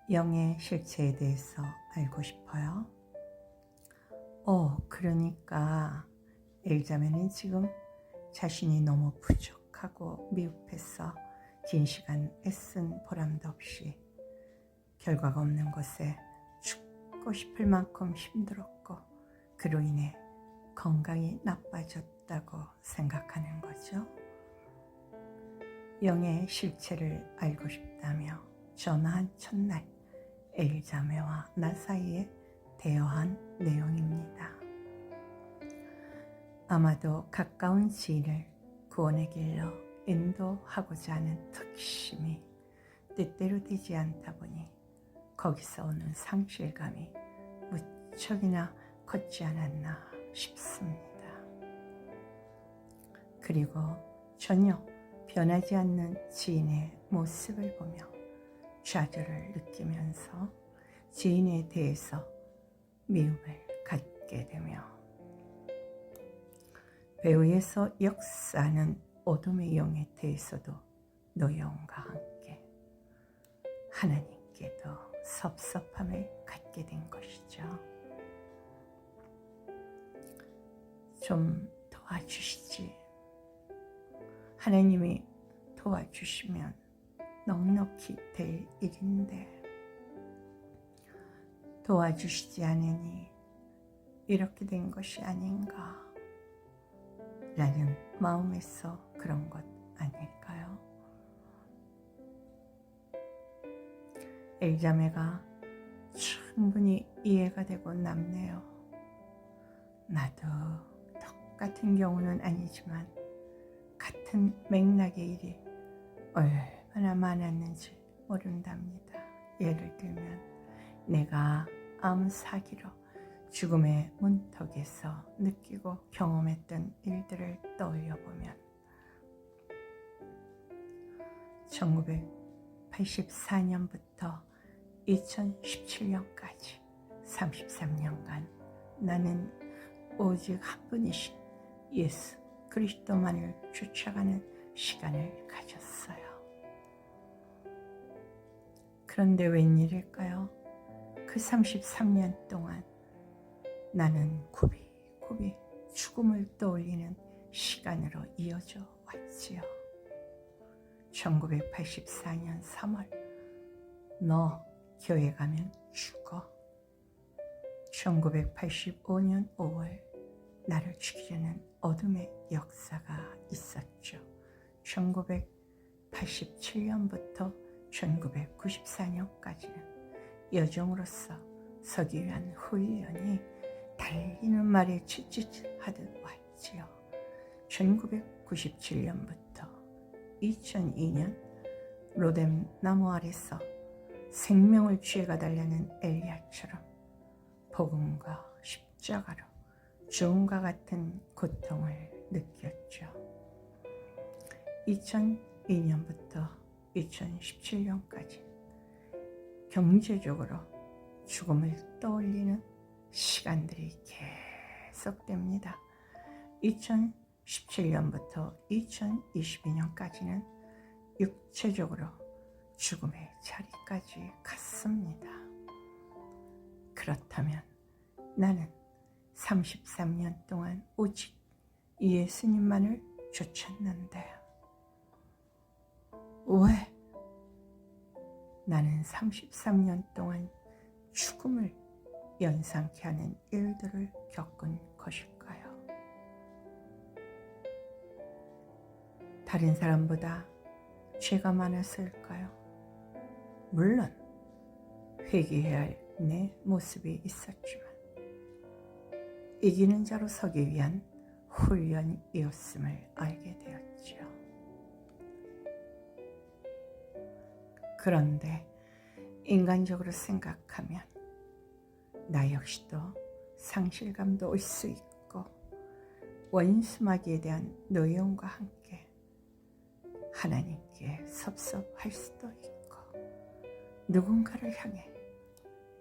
영의 실체에 대해서 알고 싶어요. 그러니까 엘자매는 지금 자신이 너무 부족하고 미흡해서 긴 시간 애쓴 보람도 없이 결과가 없는 것에 죽고 싶을 만큼 힘들었고 그로 인해 건강이 나빠졌다고 생각하는 거죠. 영의 실체를 알고 싶다며 전화한 첫날 엘자매와 나 사이에 대화한 내용입니다. 아마도 가까운 지인을 구원의 길로 인도하고자 하는 특심이 뜻대로 되지 않다 보니 거기서 오는 상실감이 무척이나 컸지 않았나 싶습니다. 그리고 전혀 변하지 않는 지인의 모습을 보며 좌절을 느끼면서 지인에 대해서 미움을 갖게 되며 배후에서 역사하는 어둠의 영에 대해서도 노여움과 함께 하나님께도 섭섭함을 갖게 된 것이죠. 좀 도와주시지. 하나님이 도와주시면 넉넉히 될 일인데 도와주시지 않으니 이렇게 된 것이 아닌가 라는 마음에서 그런 것 아닐까요? 엘자매가 충분히 이해가 되고 남네요. 나도 똑같은 경우는 아니지만 같은 맥락의 일이 얼마나 많았는지 모른답니다. 예를 들면 내가 암 사기로 죽음의 문턱에서 느끼고 경험했던 일들을 떠올려보면 1984년부터 2017년까지 33년간 나는 오직 한 분이신 예수 그리스도만을 쫓아가는 시간을 가졌어요. 그런데 웬일일까요? 그 33년 동안 나는 굽이굽이 죽음을 떠올리는 시간으로 이어져 왔지요. 1984년 3월 너 교회 가면 죽어. 1985년 5월 나를 죽이려는 어둠의 역사가 있었죠. 1987년부터 1994년까지는 여종으로서 서기 위한 훈련이 달리는 말에 칫칫하듯 왔지요. 1997년부터 2002년 로뎀 나무 아래서 생명을 취해가달라는 엘리야처럼 복음과 십자가로 죽음과 같은 고통을 느꼈죠. 2002년부터 2017년까지 경제적으로 죽음을 떠올리는 시간들이 계속됩니다. 2017년부터 2022년까지는 육체적으로 죽음의 자리까지 갔습니다. 그렇다면 나는 33년 동안 오직 예수님만을 쫓았는데 왜 나는 33년 동안 죽음을 연상케 하는 일들을 겪은 것일까요? 다른 사람보다 죄가 많았을까요? 물론 회개해야 할 내 모습이 있었지만 이기는 자로 서기 위한 훈련이었음을 알게 되었지요. 그런데 인간적으로 생각하면 나 역시도 상실감도 올 수 있고 원수마귀에 대한 노여움과 함께 하나님께 섭섭할 수도 있고 누군가를 향해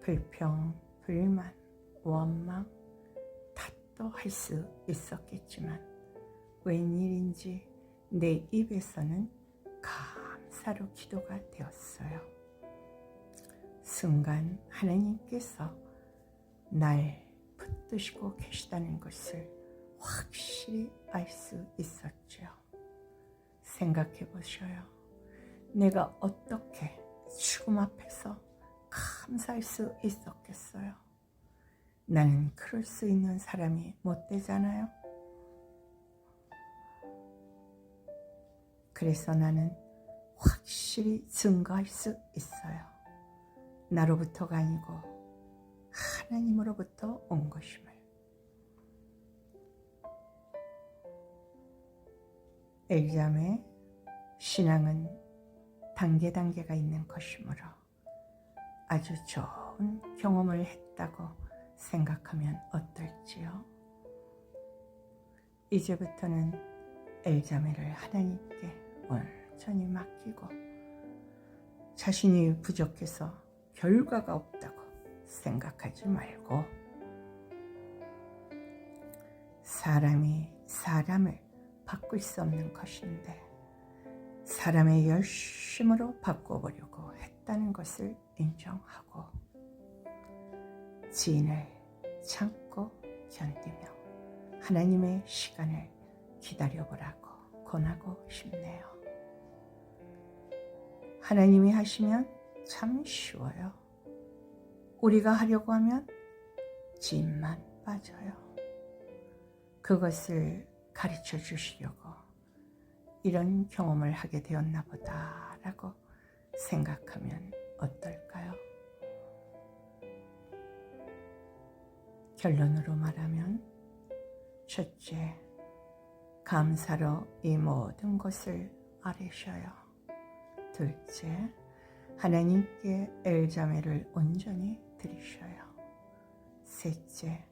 불평, 불만, 원망, 탓도 할 수 있었겠지만 웬일인지 내 입에서는 감사로 기도가 되었어요. 순간 하나님께서 날 붙드시고 계시다는 것을 확실히 알 수 있었죠. 생각해 보셔요. 내가 어떻게 죽음 앞에서 감사할 수 있었겠어요? 나는 그럴 수 있는 사람이 못 되잖아요. 그래서 나는 확실히 증거할 수 있어요. 나로부터가 아니고 하나님으로부터 온 것임을. 엘잠의 신앙은 단계가 있는 것이므로 아주 좋은 경험을 했다고 생각하면 어떨지요? 이제부터는 엘자매를 하나님께 온전히 맡기고 자신이 부족해서 결과가 없다고 생각하지 말고 사람이 사람을 바꿀 수 없는 것인데 사람의 열심으로 바꿔보려고 했다는 것을 인정하고 지인을 참고 견디며 하나님의 시간을 기다려보라고 권하고 싶네요. 하나님이 하시면 참 쉬워요. 우리가 하려고 하면 짐만 빠져요. 그것을 가르쳐 주시려고 이런 경험을 하게 되었나 보다라고 생각하면 어떨까요? 결론으로 말하면 첫째, 감사로 이 모든 것을 아뢰셔요. 둘째, 하나님께 엘자매를 온전히 드리셔요. 셋째,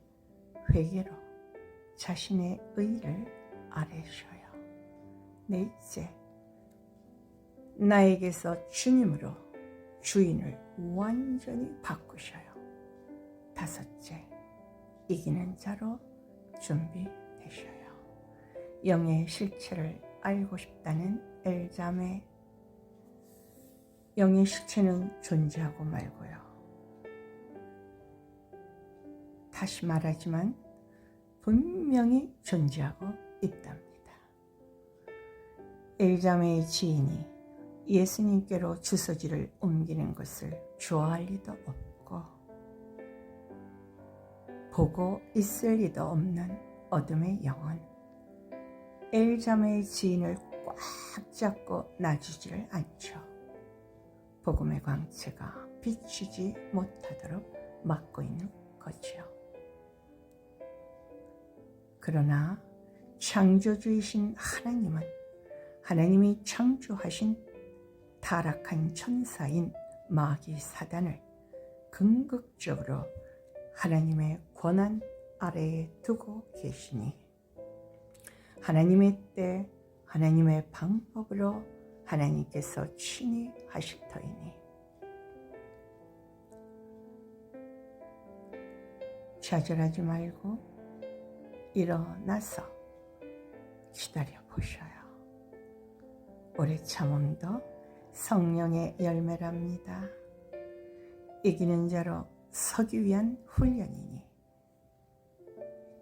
회개로 자신의 의를 아뢰셔요. 넷째, 나에게서 주님으로 주인을 완전히 바꾸셔요. 다섯째, 이기는 자로 준비되셔요. 영의 실체를 알고 싶다는 엘자매. 영의 실체는 존재하고 말고요. 다시 말하지만 분명히 존재하고 있답니다. 엘자매의 지인이 예수님께로 주소지를 옮기는 것을 좋아할 리도 없고 보고 있을 리도 없는 어둠의 영은 엘자매의 지인을 꽉 잡고 놔주지를 않죠. 복음의 광채가 비추지 못하도록 막고 있는 거지요. 그러나 창조주이신 하나님은 하나님이 창조하신 타락한 천사인 마귀 사단을 궁극적으로 하나님의 권한 아래에 두고 계시니 하나님의 때 하나님의 방법으로 하나님께서 친히 하실 터이니 좌절하지 말고 일어나서 기다려 보셔요. 오래 참음도 성령의 열매랍니다. 이기는 자로 서기 위한 훈련이니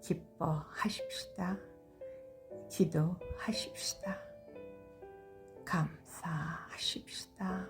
기뻐하십시다. 기도하십시다. 감사하십시다.